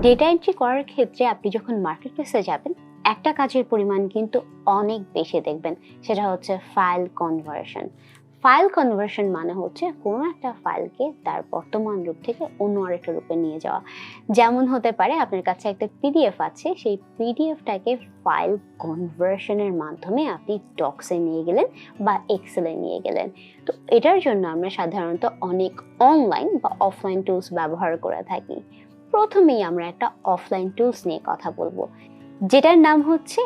Data entry করার ক্ষেত্রে আপনি যখন মার্কেটপ্লেসে যাবেন, একটা কাজের পরিমাণ কিন্তু অনেক বেশি দেখবেন। সেটা হচ্ছে ফাইল কনভার্সন। ফাইল কনভার্সন মানে হচ্ছে কোনো একটা ফাইলকে তার বর্তমান রূপ থেকে অন্য আরেকটা রূপে নিয়ে যাওয়া। যেমন হতে পারে আপনার কাছে একটা পিডিএফ আছে, সেই পিডিএফটাকে ফাইল কনভার্সনের মাধ্যমে আপনি ডক্সে নিয়ে গেলেন বা এক্সেলে নিয়ে গেলেন। তো এটার জন্য আমরা সাধারণত অনেক অনলাইন বা অফলাইন টুলস ব্যবহার করে থাকি। প্রথমেই আমরা একটা অফলাইন টুলস নিয়ে কথা বলবো, যেটার নাম হচ্ছে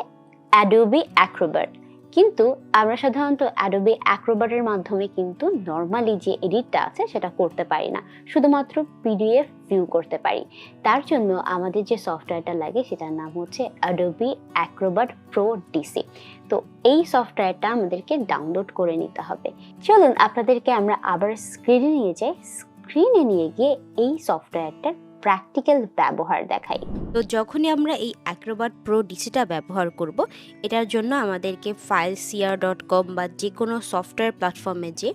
অ্যাডোবি অ্যাক্রোব্যাট। কিন্তু আমরা সাধারণত অ্যাডোবি অ্যাক্রোব্যাটের মাধ্যমে কিন্তু নর্মালি যে এডিটটা আছে সেটা করতে পারি না, শুধুমাত্র পিডিএফ ভিউ করতে পারি। তার জন্য আমাদের যে সফটওয়্যারটা লাগে সেটার নাম হচ্ছে অ্যাডোবি অ্যাক্রোব্যাট প্রো ডিসি। তো এই সফটওয়্যারটা আমাদেরকে ডাউনলোড করে নিতে হবে। চলুন আপনাদেরকে আমরা আবার স্ক্রিনে নিয়ে যাই। স্ক্রিনে নিয়ে গিয়ে এই সফটওয়্যারটার প্র্যাকটিক্যাল ব্যবহার দেখাই। তো যখনই আমরা এই অ্যাক্রোব্যাট প্রো ডিসিটা ব্যবহার করব, এটার জন্য আমাদেরকে fileshare.com বা যে কোনো সফটওয়্যার প্ল্যাটফর্মে যে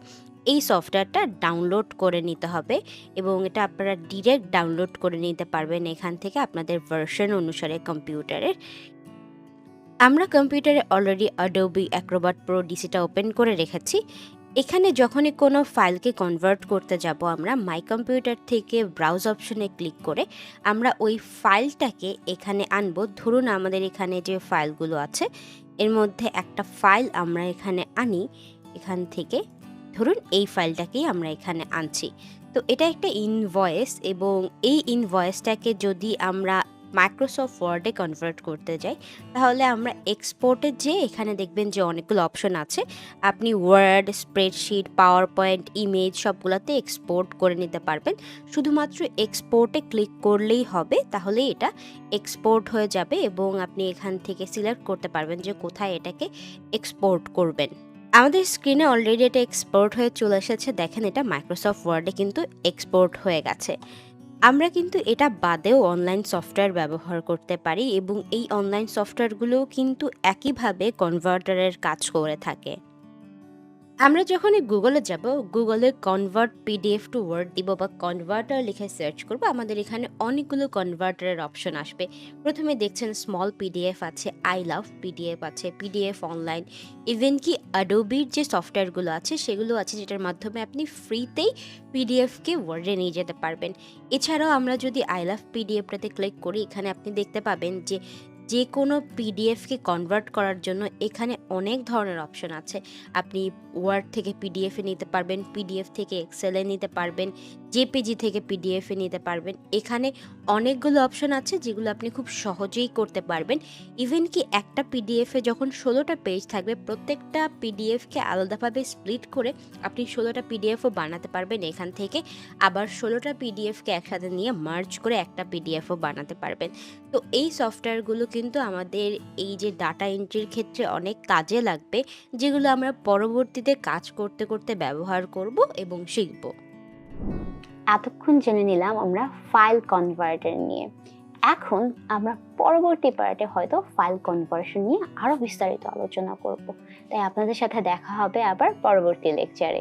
এই সফটওয়্যারটা ডাউনলোড করে নিতে হবে এবং এটা আপনারা ডিরেক্ট ডাউনলোড করে নিতে পারবেন এখান থেকে আপনাদের ভার্সন অনুসারে কম্পিউটারের। আমরা কম্পিউটারে অলরেডি অ্যাডোবি অ্যাক্রোব্যাট প্রো ডিসিটা ওপেন করে রেখেছি। এখানে যখনই কোনো ফাইলকে কনভার্ট করতে যাব, আমরা মাই কম্পিউটার থেকে ব্রাউজ অপশনে ক্লিক করে আমরা ওই ফাইলটাকে এখানে আনবো। ধরুন আমাদের এখানে যে ফাইলগুলো আছে এর মধ্যে একটা ফাইল আমরা এখানে আনি। এখান থেকে ধরুন এই ফাইলটাকেই আমরা এখানে আনছি। তো এটা একটা ইনভয়েস এবং এই ইনভয়েসটাকে যদি আমরা মাইক্রোসফট ওয়ার্ডে কনভার্ট করতে যাই, তাহলে আমরা এক্সপোর্টে যে এখানে দেখবেন যে অনেকগুলো অপশন আছে। আপনি Word, spreadsheet, PowerPoint, image সবগুলোতে এক্সপোর্ট করে নিতে পারবেন। শুধুমাত্র এক্সপোর্টে ক্লিক করলেই হবে, তাহলে এটা এক্সপোর্ট হয়ে যাবে এবং আপনি এখান থেকে সিলেক্ট করতে পারবেন যে কোথায় এটাকে এক্সপোর্ট করবেন। আমাদের স্ক্রিনে অলরেডি এটা এক্সপোর্ট হয়ে চলে এসেছে। দেখেন এটা মাইক্রোসফট ওয়ার্ডে কিন্তু এক্সপোর্ট হয়ে গেছে। আমরা কিন্তু এটা বাদেও অনলাইন সফটওয়্যার ব্যবহার করতে পারি এবং এই অনলাইন সফটওয়্যারগুলোও কিন্তু একইভাবে কনভার্টারের কাজ করে থাকে। আমরা যখনই গুগলে যাব, গুগলে কনভার্ট পিডিএফ টু ওয়ার্ড দিব বা কনভার্টার লিখে সার্চ করব, আমাদের এখানে অনেকগুলো কনভার্টারের অপশন আসবে। প্রথমে দেখছেন স্মল পিডিএফ আছে, আই লাভ পিডিএফ আছে, পিডিএফ অনলাইন, ইভেন কি অ্যাডোবির যে সফটওয়্যারগুলো আছে সেগুলো আছে, যেটার মাধ্যমে আপনি ফ্রিতেই পিডিএফকে ওয়ার্ডে নিয়ে যেতে পারবেন। এছাড়াও আমরা যদি আই লাভ পিডিএফটাতে ক্লিক করি, এখানে আপনি দেখতে পাবেন যে কোনো পিডিএফকে কনভার্ট করার জন্য এখানে অনেক ধরনের অপশন আছে। আপনি ওয়ার্ড থেকে পিডিএফে নিতে পারবেন, পিডিএফ থেকে এক্সেলে নিতে পারবেন, জেপিজি থেকে পিডিএফে নিতে পারবেন। এখানে অনেকগুলো অপশন আছে যেগুলো আপনি খুব সহজেই করতে পারবেন। ইভেন কি একটা পিডিএফে যখন 16টা পেজ থাকবে, প্রত্যেকটা পিডিএফকে আলাদাভাবে স্প্লিট করে আপনি 16টা পিডিএফও বানাতে পারবেন এখান থেকে। আবার 16টা পিডিএফকে একসাথে নিয়ে মার্জ করে একটা পিডিএফও বানাতে পারবেন। তো এই সফটওয়্যারগুলো কিন্তু আমাদের এই যে ডাটা এন্ট্রির ক্ষেত্রে অনেক কাজে লাগবে, যেগুলো আমরা পরবর্তীতে কাজ করতে করতে ব্যবহার করব এবং শিখব। এতক্ষণ জেনে নিলাম আমরা ফাইল কনভার্টার নিয়ে। এখন আমরা পরবর্তী পার্টে হয়তো ফাইল কনভার্সন নিয়ে আরো বিস্তারিত আলোচনা করব। তাই আপনাদের সাথে দেখা হবে আবার পরবর্তী লেকচারে।